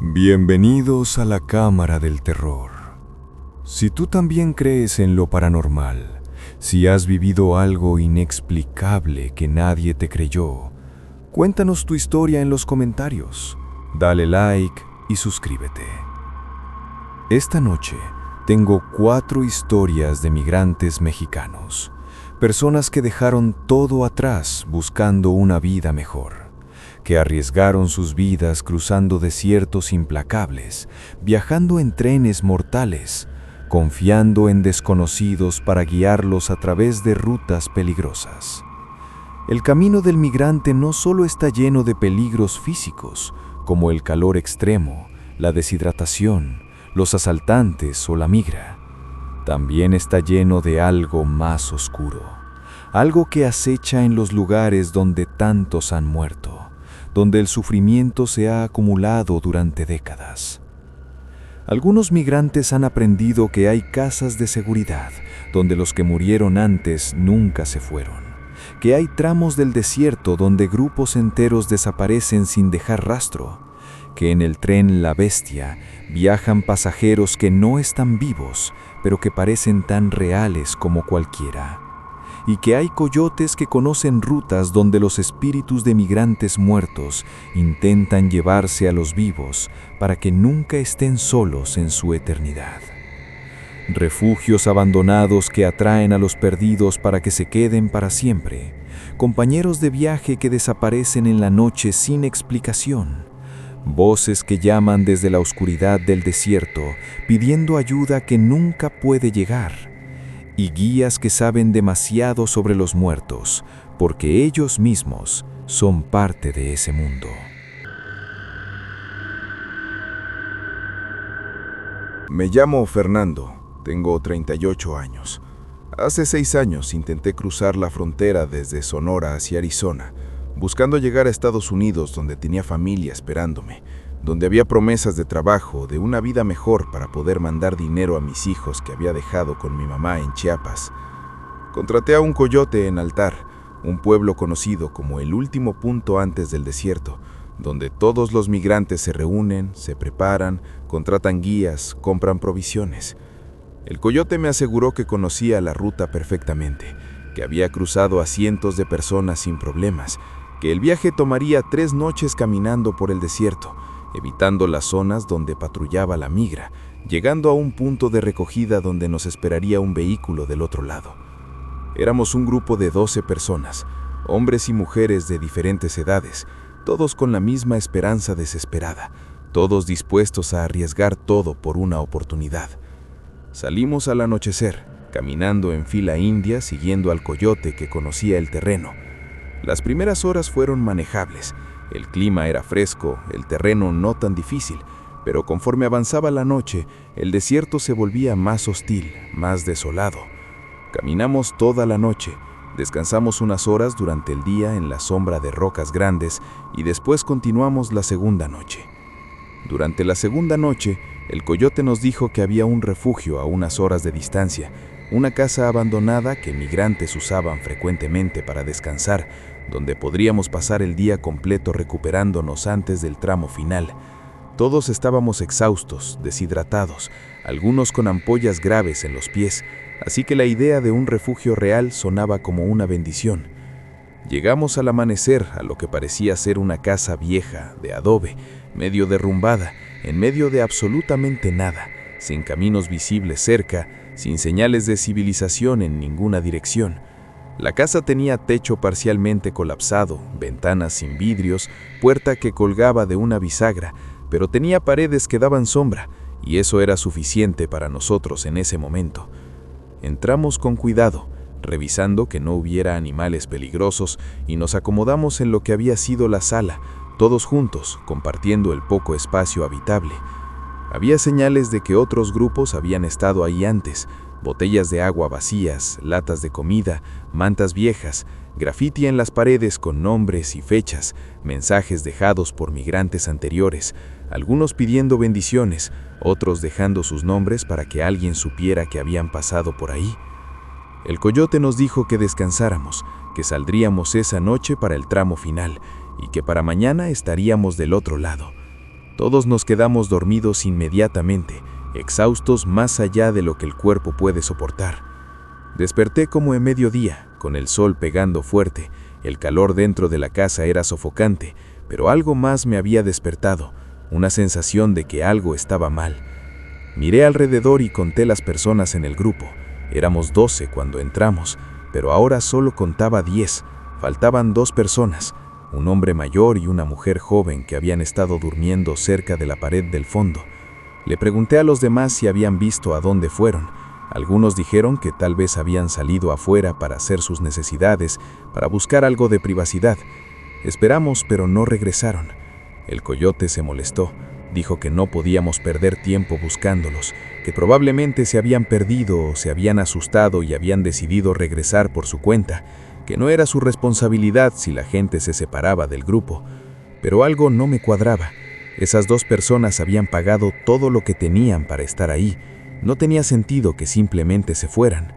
Bienvenidos a la Cámara del Terror. Si tú también crees en lo paranormal, si has vivido algo inexplicable que nadie te creyó, cuéntanos tu historia en los comentarios, dale like y suscríbete. Esta noche tengo 4 historias de migrantes mexicanos, personas que dejaron todo atrás buscando una vida mejor, que arriesgaron sus vidas cruzando desiertos implacables, viajando en trenes mortales, confiando en desconocidos para guiarlos a través de rutas peligrosas. El camino del migrante no solo está lleno de peligros físicos, como el calor extremo, la deshidratación, los asaltantes o la migra. También está lleno de algo más oscuro, algo que acecha en los lugares donde tantos han muerto, donde el sufrimiento se ha acumulado durante décadas. Algunos migrantes han aprendido que hay casas de seguridad, donde los que murieron antes nunca se fueron, que hay tramos del desierto donde grupos enteros desaparecen sin dejar rastro, que en el tren La Bestia viajan pasajeros que no están vivos, pero que parecen tan reales como cualquiera, y que hay coyotes que conocen rutas donde los espíritus de migrantes muertos intentan llevarse a los vivos para que nunca estén solos en su eternidad. Refugios abandonados que atraen a los perdidos para que se queden para siempre, compañeros de viaje que desaparecen en la noche sin explicación, voces que llaman desde la oscuridad del desierto pidiendo ayuda que nunca puede llegar, y guías que saben demasiado sobre los muertos, porque ellos mismos son parte de ese mundo. Me llamo Fernando, tengo 38 años. Hace 6 años intenté cruzar la frontera desde Sonora hacia Arizona, buscando llegar a Estados Unidos, donde tenía familia esperándome, donde había promesas de trabajo, de una vida mejor para poder mandar dinero a mis hijos que había dejado con mi mamá en Chiapas. Contraté a un coyote en Altar, un pueblo conocido como el último punto antes del desierto, donde todos los migrantes se reúnen, se preparan, contratan guías, compran provisiones. El coyote me aseguró que conocía la ruta perfectamente, que había cruzado a cientos de personas sin problemas, que el viaje tomaría 3 noches caminando por el desierto, evitando las zonas donde patrullaba la migra, llegando a un punto de recogida donde nos esperaría un vehículo del otro lado. Éramos un grupo de 12 personas, hombres y mujeres de diferentes edades, todos con la misma esperanza desesperada, todos dispuestos a arriesgar todo por una oportunidad. Salimos al anochecer, caminando en fila india siguiendo al coyote que conocía el terreno. Las primeras horas fueron manejables. El clima era fresco, el terreno no tan difícil, pero conforme avanzaba la noche, el desierto se volvía más hostil, más desolado. Caminamos toda la noche, descansamos unas horas durante el día en la sombra de rocas grandes y después continuamos la segunda noche. Durante la segunda noche, el coyote nos dijo que había un refugio a unas horas de distancia, una casa abandonada que migrantes usaban frecuentemente para descansar, donde podríamos pasar el día completo recuperándonos antes del tramo final. Todos estábamos exhaustos, deshidratados, algunos con ampollas graves en los pies, así que la idea de un refugio real sonaba como una bendición. Llegamos al amanecer a lo que parecía ser una casa vieja, de adobe, medio derrumbada, en medio de absolutamente nada, sin caminos visibles cerca, sin señales de civilización en ninguna dirección. La casa tenía techo parcialmente colapsado, ventanas sin vidrios, puerta que colgaba de una bisagra, pero tenía paredes que daban sombra, y eso era suficiente para nosotros en ese momento. Entramos con cuidado, revisando que no hubiera animales peligrosos, y nos acomodamos en lo que había sido la sala, todos juntos, compartiendo el poco espacio habitable. Había señales de que otros grupos habían estado ahí antes: botellas de agua vacías, latas de comida, mantas viejas, grafiti en las paredes con nombres y fechas, mensajes dejados por migrantes anteriores, algunos pidiendo bendiciones, otros dejando sus nombres para que alguien supiera que habían pasado por ahí. El coyote nos dijo que descansáramos, que saldríamos esa noche para el tramo final y que para mañana estaríamos del otro lado. Todos nos quedamos dormidos inmediatamente, exhaustos más allá de lo que el cuerpo puede soportar. Desperté como en mediodía, con el sol pegando fuerte. El calor dentro de la casa era sofocante, pero algo más me había despertado, una sensación de que algo estaba mal. Miré alrededor y conté las personas en el grupo. Éramos 12 cuando entramos, pero ahora solo contaba 10. Faltaban 2 personas, un hombre mayor y una mujer joven que habían estado durmiendo cerca de la pared del fondo. Le pregunté a los demás si habían visto a dónde fueron. Algunos dijeron que tal vez habían salido afuera para hacer sus necesidades, para buscar algo de privacidad. Esperamos, pero no regresaron. El coyote se molestó. Dijo que no podíamos perder tiempo buscándolos, que probablemente se habían perdido o se habían asustado y habían decidido regresar por su cuenta, que no era su responsabilidad si la gente se separaba del grupo. Pero algo no me cuadraba. Esas 2 personas habían pagado todo lo que tenían para estar ahí. No tenía sentido que simplemente se fueran.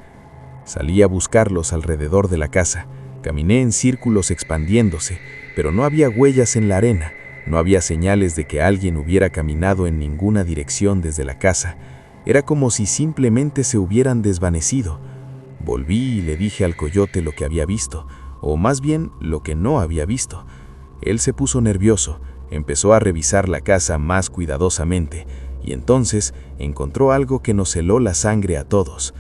Salí a buscarlos alrededor de la casa. Caminé en círculos expandiéndose, pero no había huellas en la arena. No había señales de que alguien hubiera caminado en ninguna dirección desde la casa. Era como si simplemente se hubieran desvanecido. Volví y le dije al coyote lo que había visto, o más bien lo que no había visto. Él se puso nervioso, empezó a revisar la casa más cuidadosamente, y entonces encontró algo que nos heló la sangre a todos.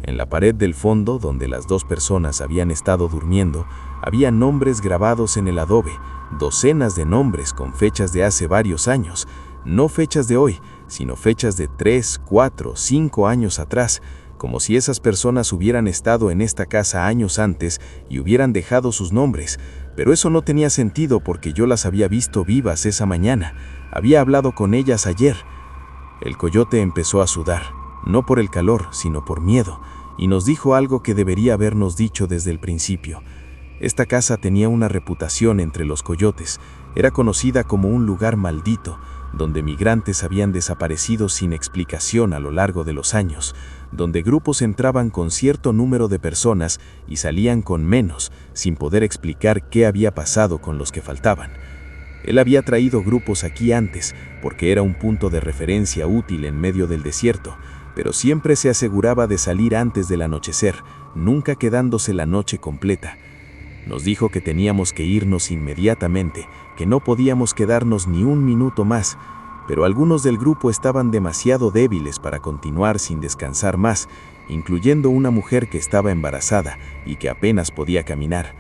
En la pared del fondo, donde las 2 personas habían estado durmiendo, había nombres grabados en el adobe, docenas de nombres con fechas de hace varios años, no fechas de hoy, sino fechas de 3, 4, 5 años atrás, como si esas personas hubieran estado en esta casa años antes y hubieran dejado sus nombres. Pero eso no tenía sentido porque yo las había visto vivas esa mañana, había hablado con ellas ayer. El coyote empezó a sudar, no por el calor, sino por miedo, y nos dijo algo que debería habernos dicho desde el principio. Esta casa tenía una reputación entre los coyotes, era conocida como un lugar maldito, donde migrantes habían desaparecido sin explicación a lo largo de los años, donde grupos entraban con cierto número de personas y salían con menos, sin poder explicar qué había pasado con los que faltaban. Él había traído grupos aquí antes, porque era un punto de referencia útil en medio del desierto, pero siempre se aseguraba de salir antes del anochecer, nunca quedándose la noche completa. Nos dijo que teníamos que irnos inmediatamente, que no podíamos quedarnos ni un minuto más, pero algunos del grupo estaban demasiado débiles para continuar sin descansar más, incluyendo una mujer que estaba embarazada y que apenas podía caminar.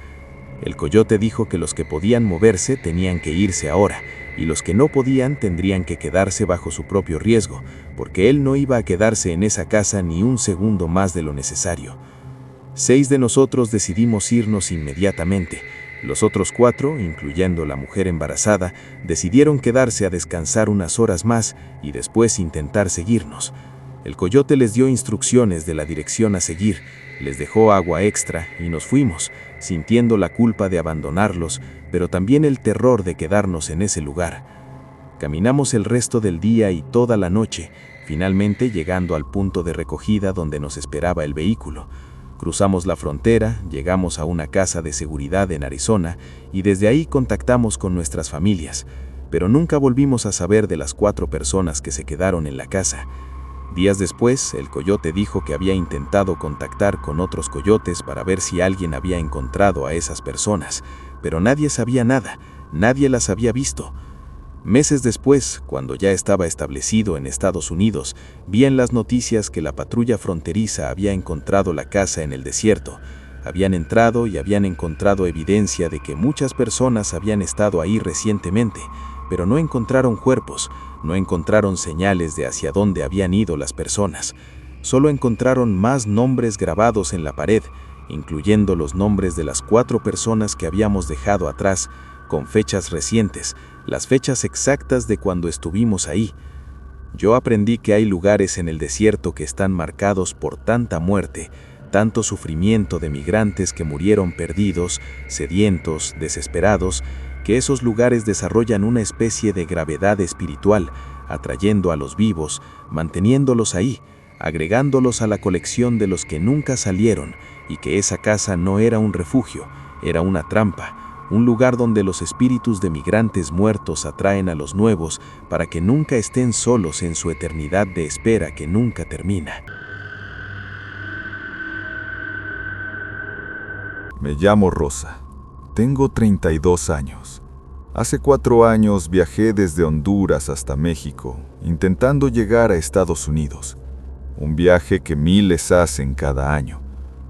El coyote dijo que los que podían moverse tenían que irse ahora, y los que no podían tendrían que quedarse bajo su propio riesgo, porque él no iba a quedarse en esa casa ni un segundo más de lo necesario. 6 de nosotros decidimos irnos inmediatamente. Los otros 4, incluyendo la mujer embarazada, decidieron quedarse a descansar unas horas más y después intentar seguirnos. El coyote les dio instrucciones de la dirección a seguir, les dejó agua extra y nos fuimos, sintiendo la culpa de abandonarlos, pero también el terror de quedarnos en ese lugar. Caminamos el resto del día y toda la noche, finalmente llegando al punto de recogida donde nos esperaba el vehículo. Cruzamos la frontera, llegamos a una casa de seguridad en Arizona y desde ahí contactamos con nuestras familias, pero nunca volvimos a saber de las 4 personas que se quedaron en la casa. Días después, el coyote dijo que había intentado contactar con otros coyotes para ver si alguien había encontrado a esas personas, pero nadie sabía nada, nadie las había visto. Meses después, cuando ya estaba establecido en Estados Unidos, vi en las noticias que la patrulla fronteriza había encontrado la casa en el desierto. Habían entrado y habían encontrado evidencia de que muchas personas habían estado ahí recientemente, pero no encontraron cuerpos, no encontraron señales de hacia dónde habían ido las personas. Solo encontraron más nombres grabados en la pared, incluyendo los nombres de las 4 personas que habíamos dejado atrás, con fechas recientes, las fechas exactas de cuando estuvimos ahí. Yo aprendí que hay lugares en el desierto que están marcados por tanta muerte, tanto sufrimiento de migrantes que murieron perdidos, sedientos, desesperados, que esos lugares desarrollan una especie de gravedad espiritual, atrayendo a los vivos, manteniéndolos ahí, agregándolos a la colección de los que nunca salieron, y que esa casa no era un refugio, era una trampa, un lugar donde los espíritus de migrantes muertos atraen a los nuevos para que nunca estén solos en su eternidad de espera que nunca termina. Me llamo Rosa. Tengo 32 años. Hace 4 años viajé desde Honduras hasta México, intentando llegar a Estados Unidos. Un viaje que miles hacen cada año,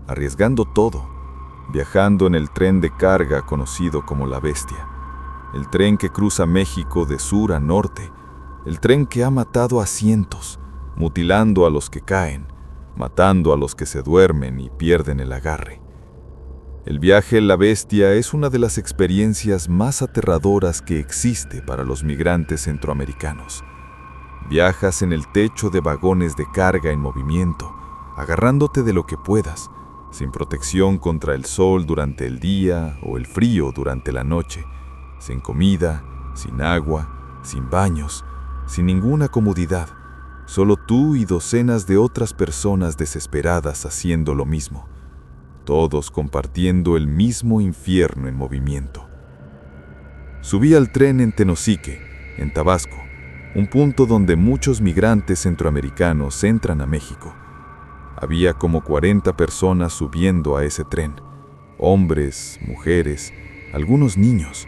arriesgando todo, viajando en el tren de carga conocido como La Bestia, el tren que cruza México de sur a norte, el tren que ha matado a cientos, mutilando a los que caen, matando a los que se duermen y pierden el agarre. El viaje en La Bestia es una de las experiencias más aterradoras que existe para los migrantes centroamericanos. Viajas en el techo de vagones de carga en movimiento, agarrándote de lo que puedas, sin protección contra el sol durante el día o el frío durante la noche, sin comida, sin agua, sin baños, sin ninguna comodidad, solo tú y docenas de otras personas desesperadas haciendo lo mismo, todos compartiendo el mismo infierno en movimiento. Subí al tren en Tenosique, en Tabasco, un punto donde muchos migrantes centroamericanos entran a México. Había como 40 personas subiendo a ese tren, hombres, mujeres, algunos niños,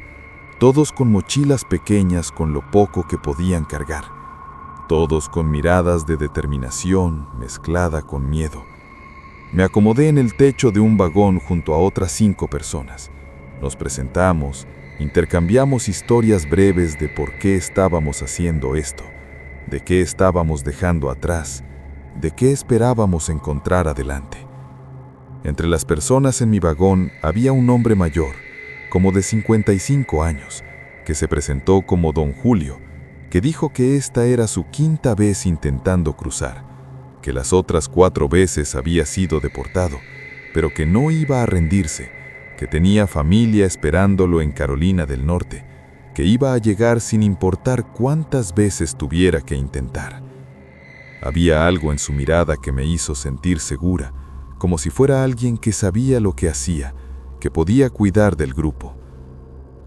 todos con mochilas pequeñas con lo poco que podían cargar, todos con miradas de determinación mezclada con miedo. Me acomodé en el techo de un vagón junto a otras 5 personas. Nos presentamos, intercambiamos historias breves de por qué estábamos haciendo esto, de qué estábamos dejando atrás, de qué esperábamos encontrar adelante. Entre las personas en mi vagón había un hombre mayor, como de 55 años, que se presentó como Don Julio, que dijo que esta era su 5ª vez intentando cruzar, que las otras 4 veces había sido deportado, pero que no iba a rendirse, que tenía familia esperándolo en Carolina del Norte, que iba a llegar sin importar cuántas veces tuviera que intentar. Había algo en su mirada que me hizo sentir segura, como si fuera alguien que sabía lo que hacía, que podía cuidar del grupo.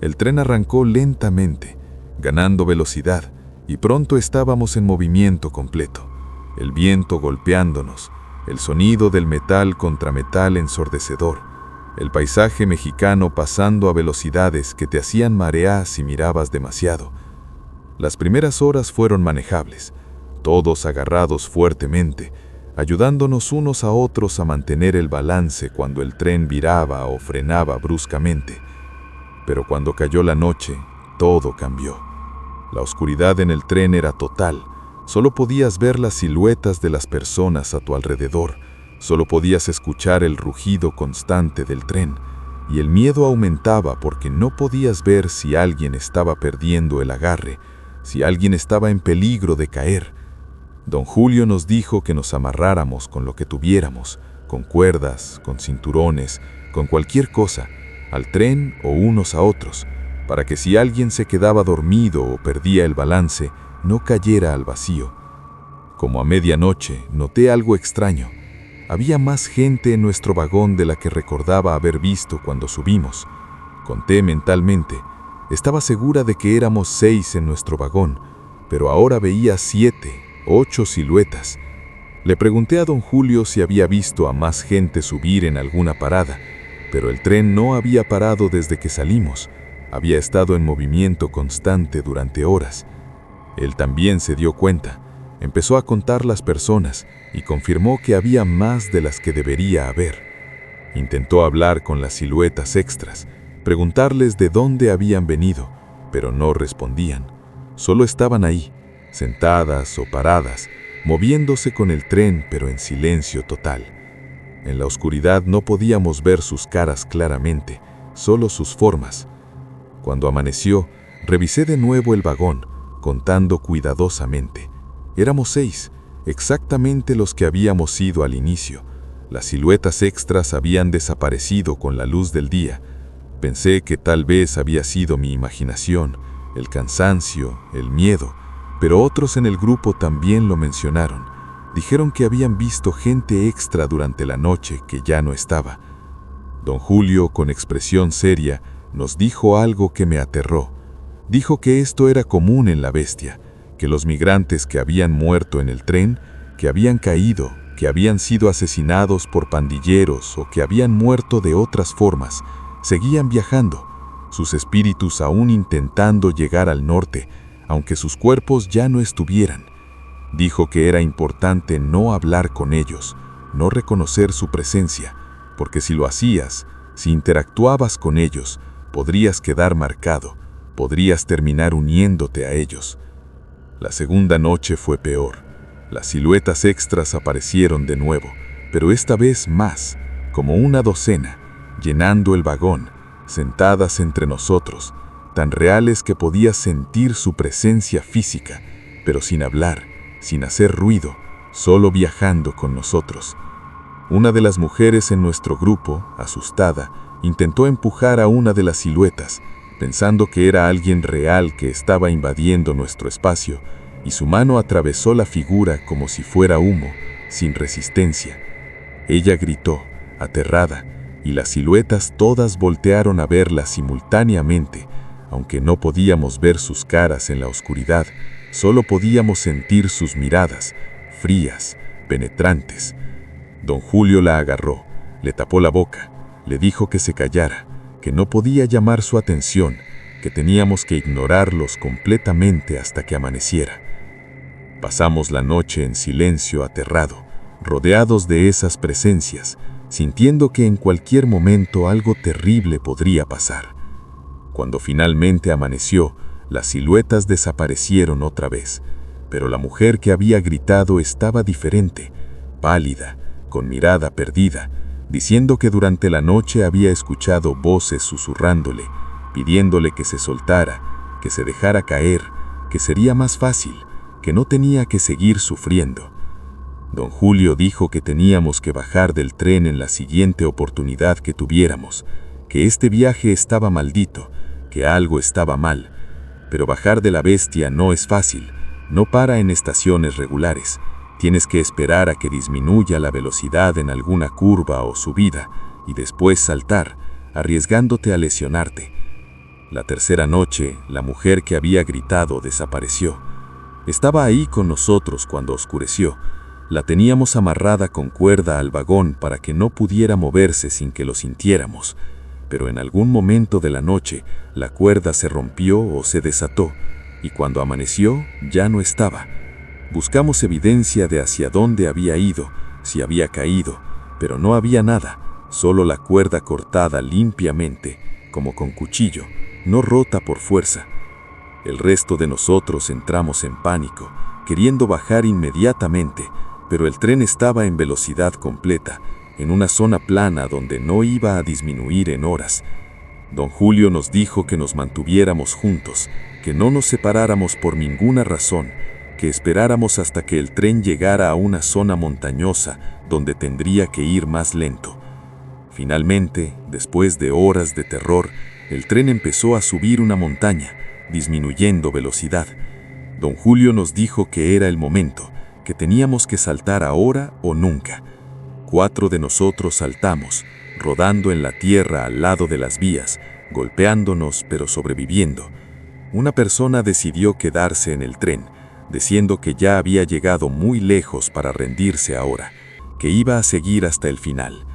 El tren arrancó lentamente, ganando velocidad, y pronto estábamos en movimiento completo. El viento golpeándonos, el sonido del metal contra metal ensordecedor, el paisaje mexicano pasando a velocidades que te hacían marear si mirabas demasiado. Las primeras horas fueron manejables, todos agarrados fuertemente, ayudándonos unos a otros a mantener el balance cuando el tren viraba o frenaba bruscamente. Pero cuando cayó la noche, todo cambió. La oscuridad en el tren era total. Solo podías ver las siluetas de las personas a tu alrededor, solo podías escuchar el rugido constante del tren, y el miedo aumentaba porque no podías ver si alguien estaba perdiendo el agarre, si alguien estaba en peligro de caer. Don Julio nos dijo que nos amarráramos con lo que tuviéramos, con cuerdas, con cinturones, con cualquier cosa, al tren o unos a otros, para que si alguien se quedaba dormido o perdía el balance, no cayera al vacío. Como a medianoche, noté algo extraño. Había más gente en nuestro vagón de la que recordaba haber visto cuando subimos. Conté mentalmente. Estaba segura de que éramos 6 en nuestro vagón, pero ahora veía 7, 8 siluetas. Le pregunté a don Julio si había visto a más gente subir en alguna parada, pero el tren no había parado desde que salimos. Había estado en movimiento constante durante horas. Él también se dio cuenta, empezó a contar las personas y confirmó que había más de las que debería haber. Intentó hablar con las siluetas extras, preguntarles de dónde habían venido, pero no respondían. Solo estaban ahí, sentadas o paradas, moviéndose con el tren pero en silencio total. En la oscuridad no podíamos ver sus caras claramente, solo sus formas. Cuando amaneció, revisé de nuevo el vagón, contando cuidadosamente. Éramos 6, exactamente los que habíamos sido al inicio. Las siluetas extras habían desaparecido con la luz del día. Pensé que tal vez había sido mi imaginación, el cansancio, el miedo, pero otros en el grupo también lo mencionaron. Dijeron que habían visto gente extra durante la noche que ya no estaba. Don Julio, con expresión seria, nos dijo algo que me aterró. Dijo que esto era común en la Bestia, que los migrantes que habían muerto en el tren, que habían caído, que habían sido asesinados por pandilleros o que habían muerto de otras formas, seguían viajando, sus espíritus aún intentando llegar al norte, aunque sus cuerpos ya no estuvieran. Dijo que era importante no hablar con ellos, no reconocer su presencia, porque si lo hacías, si interactuabas con ellos, podrías quedar marcado, podrías terminar uniéndote a ellos. La segunda noche fue peor. Las siluetas extras aparecieron de nuevo, pero esta vez más, como una docena, llenando el vagón, sentadas entre nosotros, tan reales que podías sentir su presencia física, pero sin hablar, sin hacer ruido, solo viajando con nosotros. Una de las mujeres en nuestro grupo, asustada, intentó empujar a una de las siluetas, pensando que era alguien real que estaba invadiendo nuestro espacio, y su mano atravesó la figura como si fuera humo, sin resistencia. Ella gritó, aterrada, y las siluetas todas voltearon a verla simultáneamente, aunque no podíamos ver sus caras en la oscuridad, solo podíamos sentir sus miradas, frías, penetrantes. Don Julio la agarró, le tapó la boca, le dijo que se callara, que no podía llamar su atención, que teníamos que ignorarlos completamente hasta que amaneciera. Pasamos la noche en silencio aterrado, rodeados de esas presencias, sintiendo que en cualquier momento algo terrible podría pasar. Cuando finalmente amaneció, las siluetas desaparecieron otra vez, pero la mujer que había gritado estaba diferente, pálida, con mirada perdida, diciendo que durante la noche había escuchado voces susurrándole, pidiéndole que se soltara, que se dejara caer, que sería más fácil, que no tenía que seguir sufriendo. Don Julio dijo que teníamos que bajar del tren en la siguiente oportunidad que tuviéramos, que este viaje estaba maldito, que algo estaba mal, pero bajar de la Bestia no es fácil, no para en estaciones regulares, tienes que esperar a que disminuya la velocidad en alguna curva o subida y después saltar, arriesgándote a lesionarte. La tercera noche, la mujer que había gritado desapareció. Estaba ahí con nosotros cuando oscureció. La teníamos amarrada con cuerda al vagón para que no pudiera moverse sin que lo sintiéramos, pero en algún momento de la noche la cuerda se rompió o se desató, y cuando amaneció ya no estaba. Buscamos evidencia de hacia dónde había ido, si había caído, pero no había nada, solo la cuerda cortada limpiamente, como con cuchillo, no rota por fuerza. El resto de nosotros entramos en pánico, queriendo bajar inmediatamente, pero el tren estaba en velocidad completa, en una zona plana donde no iba a disminuir en horas. Don Julio nos dijo que nos mantuviéramos juntos, que no nos separáramos por ninguna razón, que esperáramos hasta que el tren llegara a una zona montañosa donde tendría que ir más lento. Finalmente, después de horas de terror, el tren empezó a subir una montaña, disminuyendo velocidad. Don Julio nos dijo que era el momento, que teníamos que saltar ahora o nunca. 4 de nosotros saltamos, rodando en la tierra al lado de las vías, golpeándonos pero sobreviviendo. Una persona decidió quedarse en el tren, diciendo que ya había llegado muy lejos para rendirse ahora, que iba a seguir hasta el final.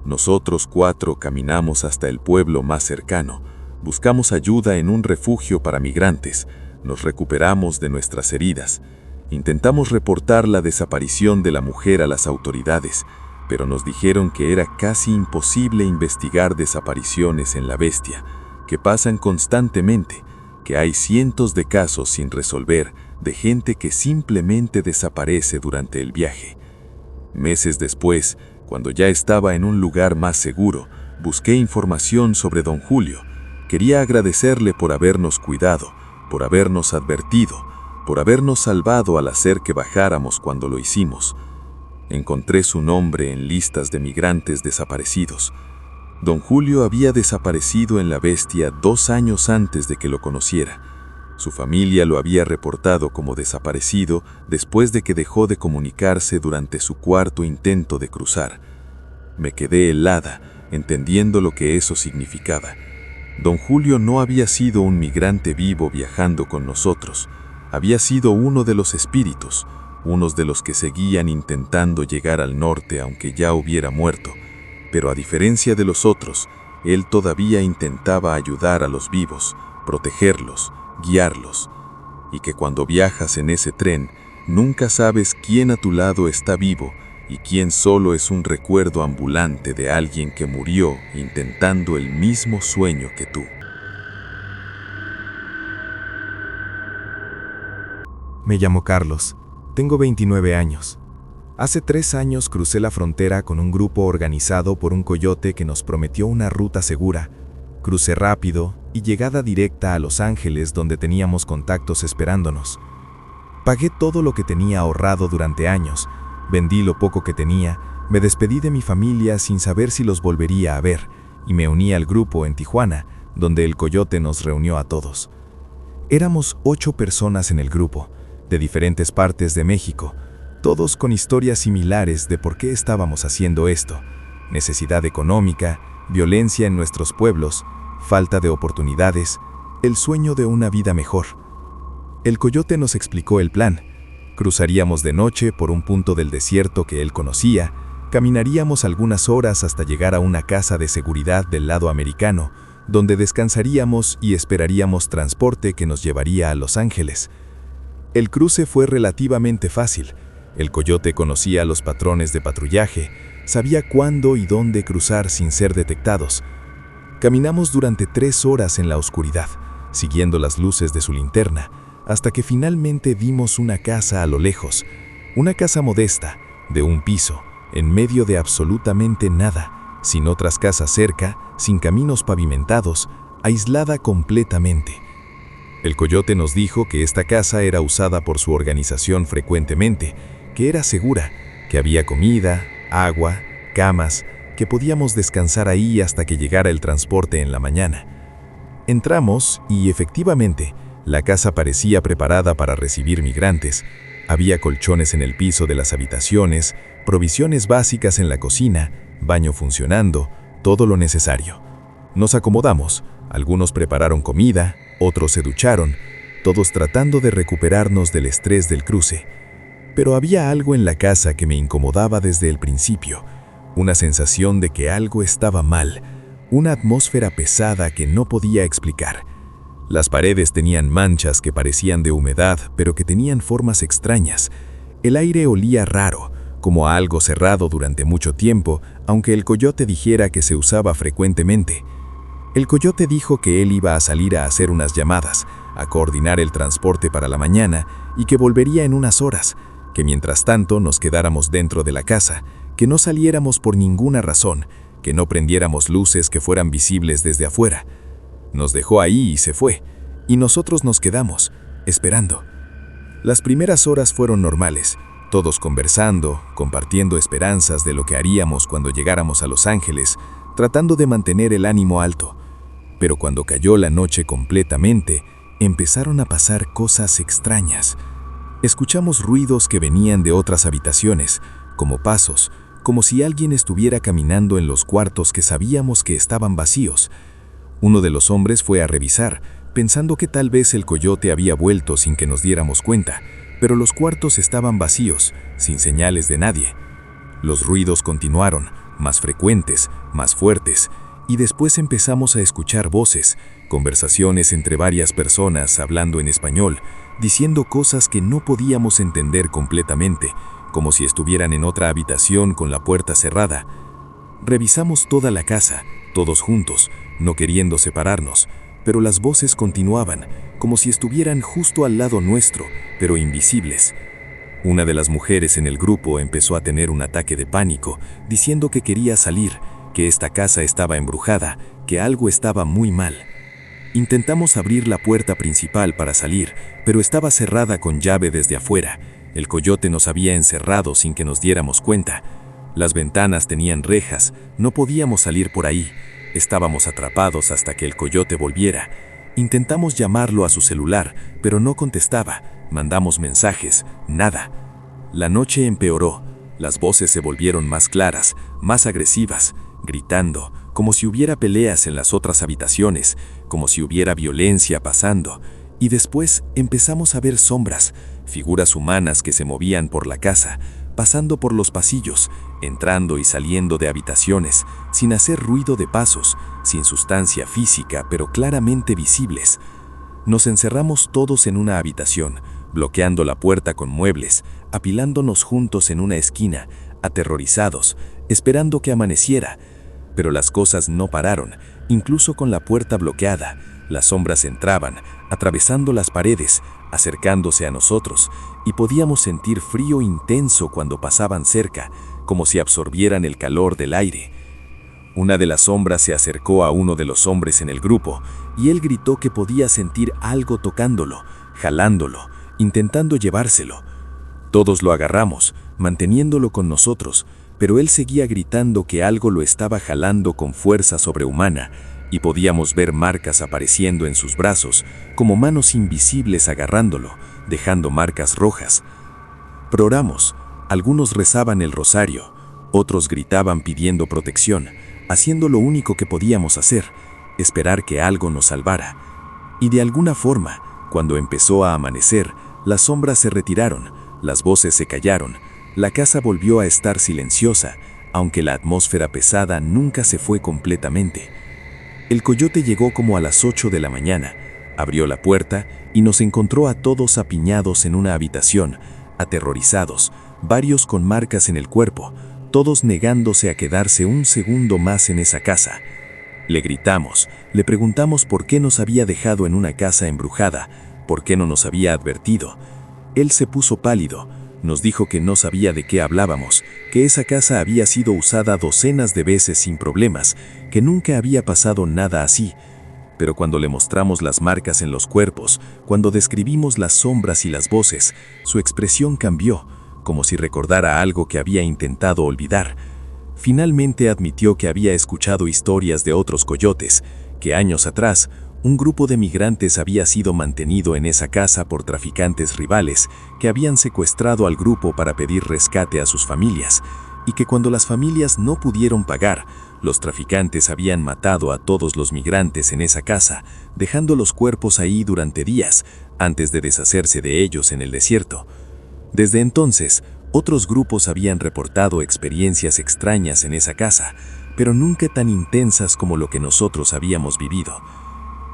Nosotros 4 caminamos hasta el pueblo más cercano, buscamos ayuda en un refugio para migrantes, nos recuperamos de nuestras heridas. Intentamos reportar la desaparición de la mujer a las autoridades, pero nos dijeron que era casi imposible investigar desapariciones en la Bestia, que pasan constantemente, que hay cientos de casos sin resolver de gente que simplemente desaparece durante el viaje. Meses después, cuando ya estaba en un lugar más seguro, busqué información sobre Don Julio. Quería agradecerle por habernos cuidado, por habernos advertido, por habernos salvado al hacer que bajáramos cuando lo hicimos. Encontré su nombre en listas de migrantes desaparecidos. Don Julio había desaparecido en la Bestia 2 años antes de que lo conociera. Su familia lo había reportado como desaparecido después de que dejó de comunicarse durante su 4º intento de cruzar. Me quedé helada, entendiendo lo que eso significaba. Don Julio no había sido un migrante vivo viajando con nosotros, había sido uno de los espíritus, unos de los que seguían intentando llegar al norte aunque ya hubiera muerto, pero a diferencia de los otros, él todavía intentaba ayudar a los vivos, protegerlos, guiarlos, y que cuando viajas en ese tren, nunca sabes quién a tu lado está vivo y quién solo es un recuerdo ambulante de alguien que murió intentando el mismo sueño que tú. Me llamo Carlos, tengo 29 años. Hace 3 años crucé la frontera con un grupo organizado por un coyote que nos prometió una ruta segura. Crucé rápido y llegada directa a Los Ángeles, donde teníamos contactos esperándonos. Pagué todo lo que tenía ahorrado durante años, vendí lo poco que tenía, me despedí de mi familia sin saber si los volvería a ver y me uní al grupo en Tijuana, donde el coyote nos reunió a todos. Éramos 8 personas en el grupo, de diferentes partes de México, todos con historias similares de por qué estábamos haciendo esto: necesidad económica, violencia en nuestros pueblos, falta de oportunidades, el sueño de una vida mejor. El coyote nos explicó el plan. Cruzaríamos de noche por un punto del desierto que él conocía, caminaríamos algunas horas hasta llegar a una casa de seguridad del lado americano, donde descansaríamos y esperaríamos transporte que nos llevaría a Los Ángeles. El cruce fue relativamente fácil. El coyote conocía los patrones de patrullaje, sabía cuándo y dónde cruzar sin ser detectados. Caminamos durante 3 horas en la oscuridad, siguiendo las luces de su linterna, hasta que finalmente vimos una casa a lo lejos, una casa modesta, de un piso, en medio de absolutamente nada, sin otras casas cerca, sin caminos pavimentados, aislada completamente. El coyote nos dijo que esta casa era usada por su organización frecuentemente, que era segura, que había comida, agua, camas, que podíamos descansar ahí hasta que llegara el transporte en la mañana. Entramos y efectivamente, la casa parecía preparada para recibir migrantes. Había colchones en el piso de las habitaciones, provisiones básicas en la cocina, baño funcionando, todo lo necesario. Nos acomodamos, algunos prepararon comida, otros se ducharon, todos tratando de recuperarnos del estrés del cruce. Pero había algo en la casa que me incomodaba desde el principio, una sensación de que algo estaba mal, una atmósfera pesada que no podía explicar. Las paredes tenían manchas que parecían de humedad, pero que tenían formas extrañas. El aire olía raro, como a algo cerrado durante mucho tiempo, aunque el coyote dijera que se usaba frecuentemente. El coyote dijo que él iba a salir a hacer unas llamadas, a coordinar el transporte para la mañana y que volvería en unas horas, que mientras tanto nos quedáramos dentro de la casa, que no saliéramos por ninguna razón, que no prendiéramos luces que fueran visibles desde afuera. Nos dejó ahí y se fue, y nosotros nos quedamos, esperando. Las primeras horas fueron normales, todos conversando, compartiendo esperanzas de lo que haríamos cuando llegáramos a Los Ángeles, tratando de mantener el ánimo alto. Pero cuando cayó la noche completamente, empezaron a pasar cosas extrañas. Escuchamos ruidos que venían de otras habitaciones, como pasos, como si alguien estuviera caminando en los cuartos que sabíamos que estaban vacíos. Uno de los hombres fue a revisar, pensando que tal vez el coyote había vuelto sin que nos diéramos cuenta, pero los cuartos estaban vacíos, sin señales de nadie. Los ruidos continuaron, más frecuentes, más fuertes, y después empezamos a escuchar voces, conversaciones entre varias personas hablando en español, diciendo cosas que no podíamos entender completamente, como si estuvieran en otra habitación con la puerta cerrada. Revisamos toda la casa, todos juntos, no queriendo separarnos, pero las voces continuaban, como si estuvieran justo al lado nuestro, pero invisibles. Una de las mujeres en el grupo empezó a tener un ataque de pánico, diciendo que quería salir, que esta casa estaba embrujada, que algo estaba muy mal. Intentamos abrir la puerta principal para salir, pero estaba cerrada con llave desde afuera. El coyote nos había encerrado sin que nos diéramos cuenta. Las ventanas tenían rejas, no podíamos salir por ahí. Estábamos atrapados hasta que el coyote volviera. Intentamos llamarlo a su celular, pero no contestaba. Mandamos mensajes, nada. La noche empeoró. Las voces se volvieron más claras, más agresivas, gritando, como si hubiera peleas en las otras habitaciones, como si hubiera violencia pasando, y después empezamos a ver sombras, figuras humanas que se movían por la casa, pasando por los pasillos, entrando y saliendo de habitaciones, sin hacer ruido de pasos, sin sustancia física, pero claramente visibles. Nos encerramos todos en una habitación, bloqueando la puerta con muebles, apilándonos juntos en una esquina, aterrorizados, esperando que amaneciera. Pero las cosas no pararon, incluso con la puerta bloqueada. Las sombras entraban, atravesando las paredes, acercándose a nosotros, y podíamos sentir frío intenso cuando pasaban cerca, como si absorbieran el calor del aire. Una de las sombras se acercó a uno de los hombres en el grupo, y él gritó que podía sentir algo tocándolo, jalándolo, intentando llevárselo. Todos lo agarramos, manteniéndolo con nosotros, pero él seguía gritando que algo lo estaba jalando con fuerza sobrehumana, y podíamos ver marcas apareciendo en sus brazos, como manos invisibles agarrándolo, dejando marcas rojas. Oramos, algunos rezaban el rosario, otros gritaban pidiendo protección, haciendo lo único que podíamos hacer, esperar que algo nos salvara. Y de alguna forma, cuando empezó a amanecer, las sombras se retiraron, las voces se callaron, la casa volvió a estar silenciosa, aunque la atmósfera pesada nunca se fue completamente. El coyote llegó como a las 8 de la mañana, abrió la puerta y nos encontró a todos apiñados en una habitación, aterrorizados, varios con marcas en el cuerpo, todos negándose a quedarse un segundo más en esa casa. Le gritamos, le preguntamos por qué nos había dejado en una casa embrujada, por qué no nos había advertido. Él se puso pálido, nos dijo que no sabía de qué hablábamos, que esa casa había sido usada docenas de veces sin problemas, que nunca había pasado nada así. Pero cuando le mostramos las marcas en los cuerpos, cuando describimos las sombras y las voces, su expresión cambió, como si recordara algo que había intentado olvidar. Finalmente admitió que había escuchado historias de otros coyotes, que años atrás, un grupo de migrantes había sido mantenido en esa casa por traficantes rivales que habían secuestrado al grupo para pedir rescate a sus familias, y que cuando las familias no pudieron pagar, los traficantes habían matado a todos los migrantes en esa casa, dejando los cuerpos ahí durante días, antes de deshacerse de ellos en el desierto. Desde entonces, otros grupos habían reportado experiencias extrañas en esa casa, pero nunca tan intensas como lo que nosotros habíamos vivido.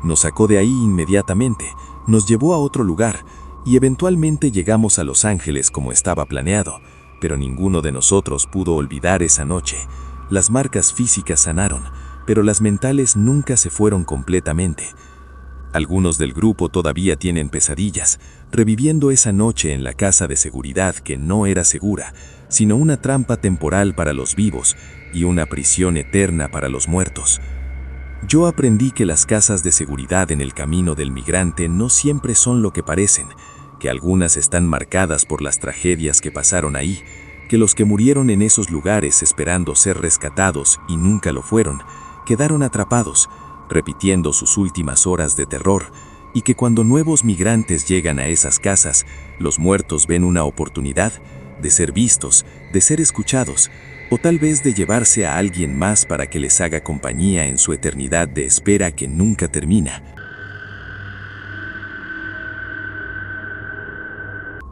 Nos sacó de ahí inmediatamente, nos llevó a otro lugar, y eventualmente llegamos a Los Ángeles como estaba planeado, pero ninguno de nosotros pudo olvidar esa noche. Las marcas físicas sanaron, pero las mentales nunca se fueron completamente. Algunos del grupo todavía tienen pesadillas, reviviendo esa noche en la casa de seguridad que no era segura, sino una trampa temporal para los vivos y una prisión eterna para los muertos. Yo aprendí que las casas de seguridad en el camino del migrante no siempre son lo que parecen, que algunas están marcadas por las tragedias que pasaron ahí, que los que murieron en esos lugares esperando ser rescatados y nunca lo fueron, quedaron atrapados, repitiendo sus últimas horas de terror, y que cuando nuevos migrantes llegan a esas casas, los muertos ven una oportunidad de ser vistos, de ser escuchados, o tal vez de llevarse a alguien más para que les haga compañía en su eternidad de espera que nunca termina.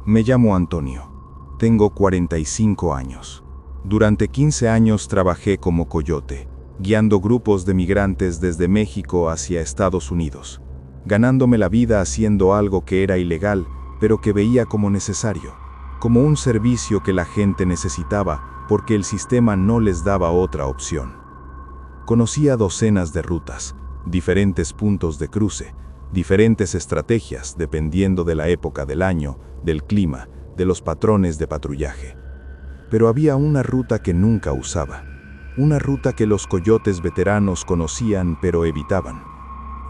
Me llamo Antonio. Tengo 45 años. Durante 15 años trabajé como coyote, guiando grupos de migrantes desde México hacia Estados Unidos, ganándome la vida haciendo algo que era ilegal, pero que veía como necesario, como un servicio que la gente necesitaba porque el sistema no les daba otra opción. Conocía docenas de rutas, diferentes puntos de cruce, diferentes estrategias dependiendo de la época del año, del clima, de los patrones de patrullaje. Pero había una ruta que nunca usaba, una ruta que los coyotes veteranos conocían pero evitaban,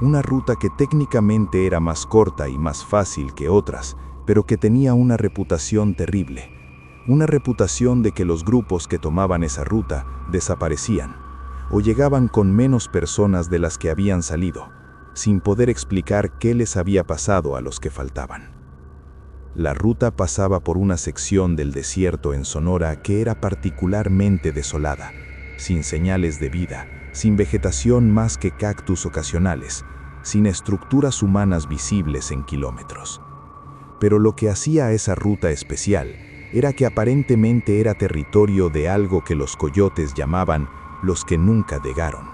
una ruta que técnicamente era más corta y más fácil que otras, pero que tenía una reputación terrible. Una reputación de que los grupos que tomaban esa ruta desaparecían, o llegaban con menos personas de las que habían salido, sin poder explicar qué les había pasado a los que faltaban. La ruta pasaba por una sección del desierto en Sonora que era particularmente desolada, sin señales de vida, sin vegetación más que cactus ocasionales, sin estructuras humanas visibles en kilómetros. Pero lo que hacía a esa ruta especial era que aparentemente era territorio de algo que los coyotes llamaban los que nunca llegaron,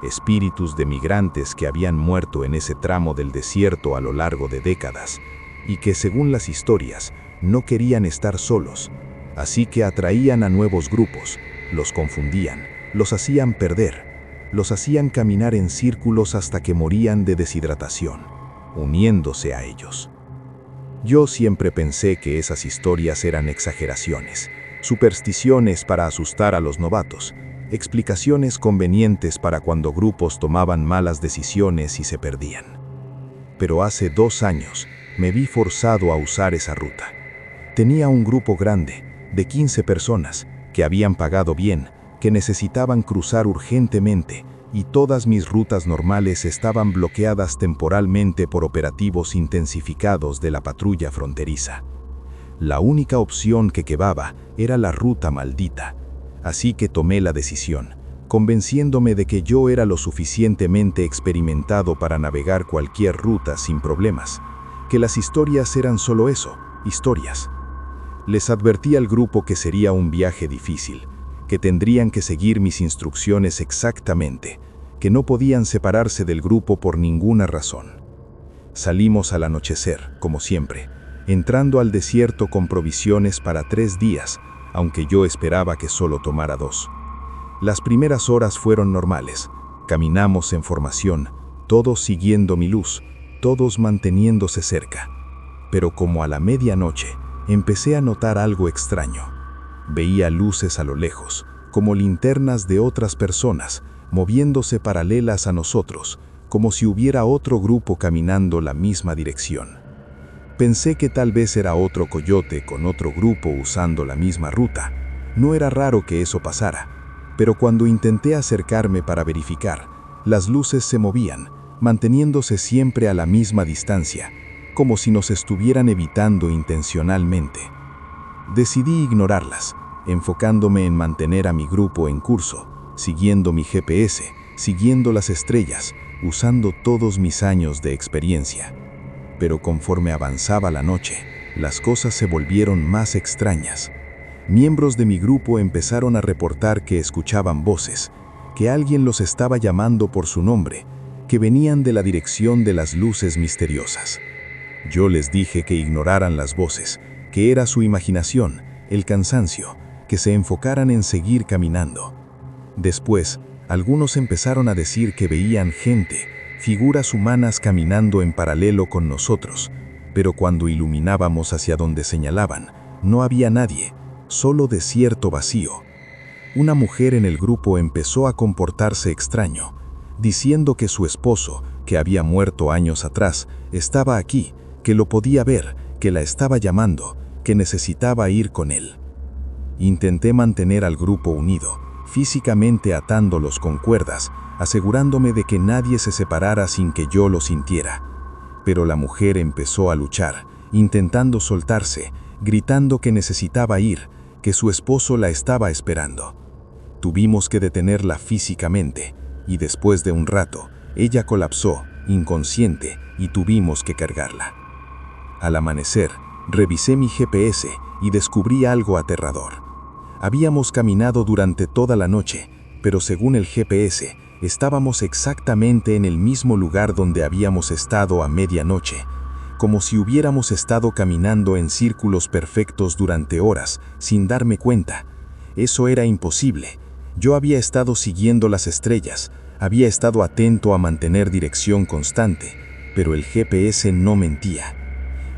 espíritus de migrantes que habían muerto en ese tramo del desierto a lo largo de décadas, y que, según las historias, no querían estar solos, así que atraían a nuevos grupos, los confundían, los hacían perder, los hacían caminar en círculos hasta que morían de deshidratación, uniéndose a ellos. Yo siempre pensé que esas historias eran exageraciones, supersticiones para asustar a los novatos, explicaciones convenientes para cuando grupos tomaban malas decisiones y se perdían. Pero hace 2 años me vi forzado a usar esa ruta. Tenía un grupo grande, de 15 personas, que habían pagado bien, que necesitaban cruzar urgentemente, y todas mis rutas normales estaban bloqueadas temporalmente por operativos intensificados de la patrulla fronteriza. La única opción que quedaba era la ruta maldita, así que tomé la decisión, convenciéndome de que yo era lo suficientemente experimentado para navegar cualquier ruta sin problemas, que las historias eran solo eso, historias. Les advertí al grupo que sería un viaje difícil, que tendrían que seguir mis instrucciones exactamente, que no podían separarse del grupo por ninguna razón. Salimos al anochecer, como siempre, entrando al desierto con provisiones para 3 días, aunque yo esperaba que solo tomara 2. Las primeras horas fueron normales. Caminamos en formación, todos siguiendo mi luz, todos manteniéndose cerca. Pero como a la medianoche, empecé a notar algo extraño. Veía luces a lo lejos, como linternas de otras personas, moviéndose paralelas a nosotros, como si hubiera otro grupo caminando la misma dirección. Pensé que tal vez era otro coyote con otro grupo usando la misma ruta. No era raro que eso pasara, pero cuando intenté acercarme para verificar, las luces se movían, manteniéndose siempre a la misma distancia, como si nos estuvieran evitando intencionalmente. Decidí ignorarlas, enfocándome en mantener a mi grupo en curso, siguiendo mi GPS, siguiendo las estrellas, usando todos mis años de experiencia. Pero conforme avanzaba la noche, las cosas se volvieron más extrañas. Miembros de mi grupo empezaron a reportar que escuchaban voces, que alguien los estaba llamando por su nombre, que venían de la dirección de las luces misteriosas. Yo les dije que ignoraran las voces, que era su imaginación, el cansancio, que se enfocaran en seguir caminando. Después, algunos empezaron a decir que veían gente, figuras humanas caminando en paralelo con nosotros, pero cuando iluminábamos hacia donde señalaban, no había nadie, solo desierto vacío. Una mujer en el grupo empezó a comportarse extraño, diciendo que su esposo, que había muerto años atrás, estaba aquí, que lo podía ver, que la estaba llamando, que necesitaba ir con él. Intenté mantener al grupo unido, físicamente atándolos con cuerdas, asegurándome de que nadie se separara sin que yo lo sintiera. Pero la mujer empezó a luchar, intentando soltarse, gritando que necesitaba ir, que su esposo la estaba esperando. Tuvimos que detenerla físicamente, y después de un rato, ella colapsó, inconsciente, y tuvimos que cargarla. Al amanecer, revisé mi GPS y descubrí algo aterrador. Habíamos caminado durante toda la noche, pero según el GPS, estábamos exactamente en el mismo lugar donde habíamos estado a medianoche, como si hubiéramos estado caminando en círculos perfectos durante horas, sin darme cuenta. Eso era imposible. Yo había estado siguiendo las estrellas, había estado atento a mantener dirección constante, pero el GPS no mentía.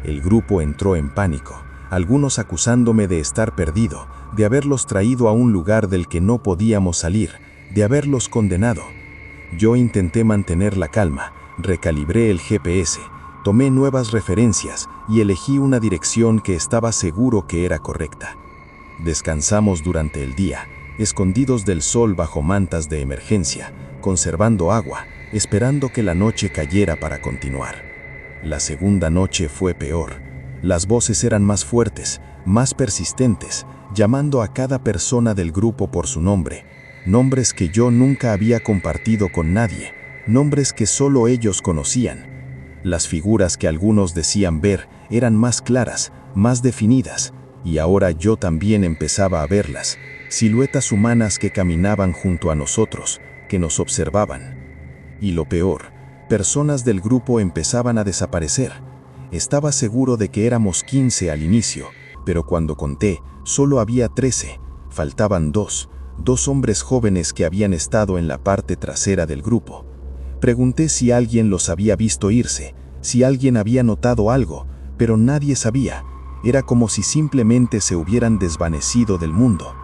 El grupo entró en pánico, algunos acusándome de estar perdido, de haberlos traído a un lugar del que no podíamos salir, de haberlos condenado. Yo intenté mantener la calma, recalibré el GPS, tomé nuevas referencias y elegí una dirección que estaba seguro que era correcta. Descansamos durante el día, escondidos del sol bajo mantas de emergencia, conservando agua, esperando que la noche cayera para continuar. La segunda noche fue peor. Las voces eran más fuertes, más persistentes, llamando a cada persona del grupo por su nombre, nombres que yo nunca había compartido con nadie, nombres que solo ellos conocían. Las figuras que algunos decían ver eran más claras, más definidas, y ahora yo también empezaba a verlas, siluetas humanas que caminaban junto a nosotros, que nos observaban. Y lo peor, personas del grupo empezaban a desaparecer. Estaba seguro de que éramos 15 al inicio, pero cuando conté, solo había 13, faltaban dos hombres jóvenes que habían estado en la parte trasera del grupo. Pregunté si alguien los había visto irse, si alguien había notado algo, pero nadie sabía. Era como si simplemente se hubieran desvanecido del mundo.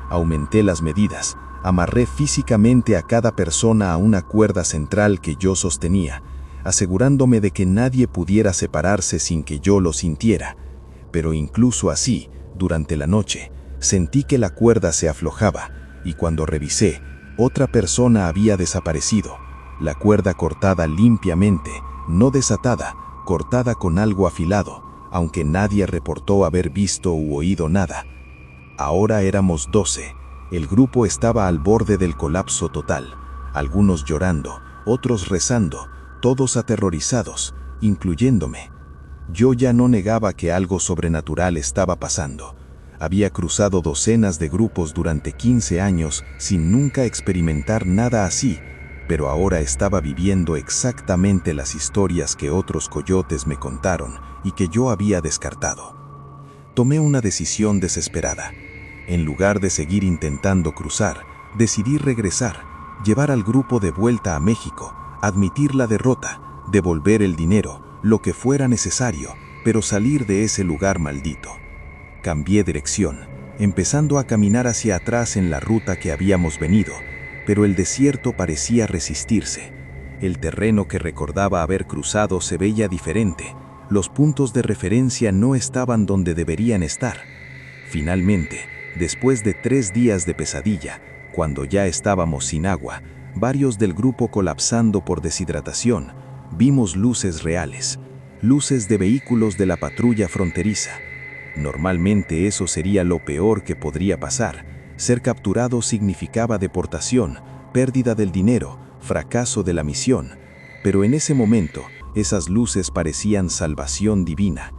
Aumenté las medidas, amarré físicamente a cada persona a una cuerda central que yo sostenía, asegurándome de que nadie pudiera separarse sin que yo lo sintiera. Pero incluso así, durante la noche, sentí que la cuerda se aflojaba, y cuando revisé, otra persona había desaparecido, la cuerda cortada limpiamente, no desatada, cortada con algo afilado, aunque nadie reportó haber visto u oído nada. Ahora éramos 12. El grupo estaba al borde del colapso total, algunos llorando, otros rezando, todos aterrorizados, incluyéndome. Yo ya no negaba que algo sobrenatural estaba pasando. Había cruzado docenas de grupos durante 15 años sin nunca experimentar nada así, pero ahora estaba viviendo exactamente las historias que otros coyotes me contaron y que yo había descartado. Tomé una decisión desesperada. En lugar de seguir intentando cruzar, decidí regresar, llevar al grupo de vuelta a México, admitir la derrota, devolver el dinero, lo que fuera necesario, pero salir de ese lugar maldito. Cambié dirección, empezando a caminar hacia atrás en la ruta que habíamos venido, pero el desierto parecía resistirse. El terreno que recordaba haber cruzado se veía diferente, los puntos de referencia no estaban donde deberían estar. Finalmente, después de 3 días de pesadilla, cuando ya estábamos sin agua, varios del grupo colapsando por deshidratación, vimos luces reales, luces de vehículos de la patrulla fronteriza. Normalmente eso sería lo peor que podría pasar. Ser capturado significaba deportación, pérdida del dinero, fracaso de la misión. Pero en ese momento, esas luces parecían salvación divina.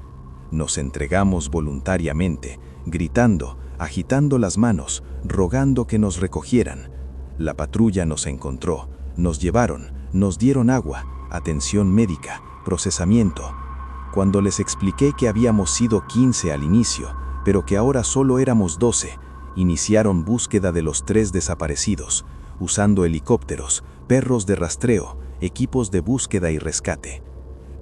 Nos entregamos voluntariamente, gritando, agitando las manos, rogando que nos recogieran. La patrulla nos encontró, nos llevaron, nos dieron agua, atención médica, procesamiento. Cuando les expliqué que habíamos sido 15 al inicio, pero que ahora solo éramos 12, iniciaron búsqueda de los 3 desaparecidos, usando helicópteros, perros de rastreo, equipos de búsqueda y rescate.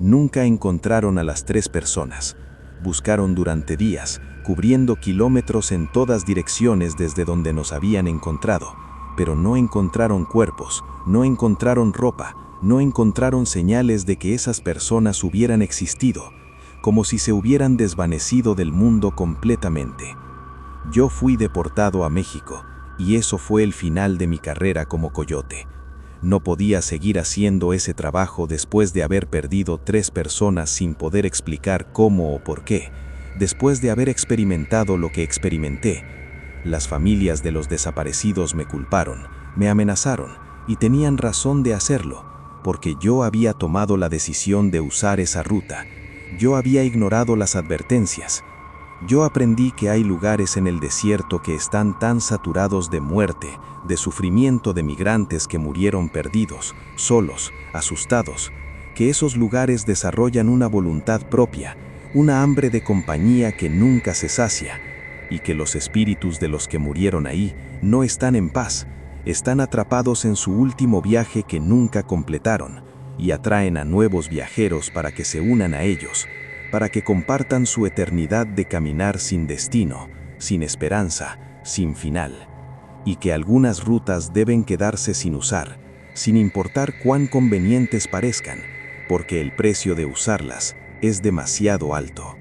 Nunca encontraron a las 3 personas. Buscaron durante días, cubriendo kilómetros en todas direcciones desde donde nos habían encontrado, pero no encontraron cuerpos, no encontraron ropa, no encontraron señales de que esas personas hubieran existido, como si se hubieran desvanecido del mundo completamente. Yo fui deportado a México, y eso fue el final de mi carrera como coyote. No podía seguir haciendo ese trabajo después de haber perdido 3 personas sin poder explicar cómo o por qué, después de haber experimentado lo que experimenté. Las familias de los desaparecidos me culparon, me amenazaron, y tenían razón de hacerlo, porque yo había tomado la decisión de usar esa ruta. Yo había ignorado las advertencias. Yo aprendí que hay lugares en el desierto que están tan saturados de muerte, de sufrimiento de migrantes que murieron perdidos, solos, asustados, que esos lugares desarrollan una voluntad propia, una hambre de compañía que nunca se sacia, y que los espíritus de los que murieron ahí no están en paz, están atrapados en su último viaje que nunca completaron, y atraen a nuevos viajeros para que se unan a ellos, para que compartan su eternidad de caminar sin destino, sin esperanza, sin final, y que algunas rutas deben quedarse sin usar, sin importar cuán convenientes parezcan, porque el precio de usarlas es demasiado alto.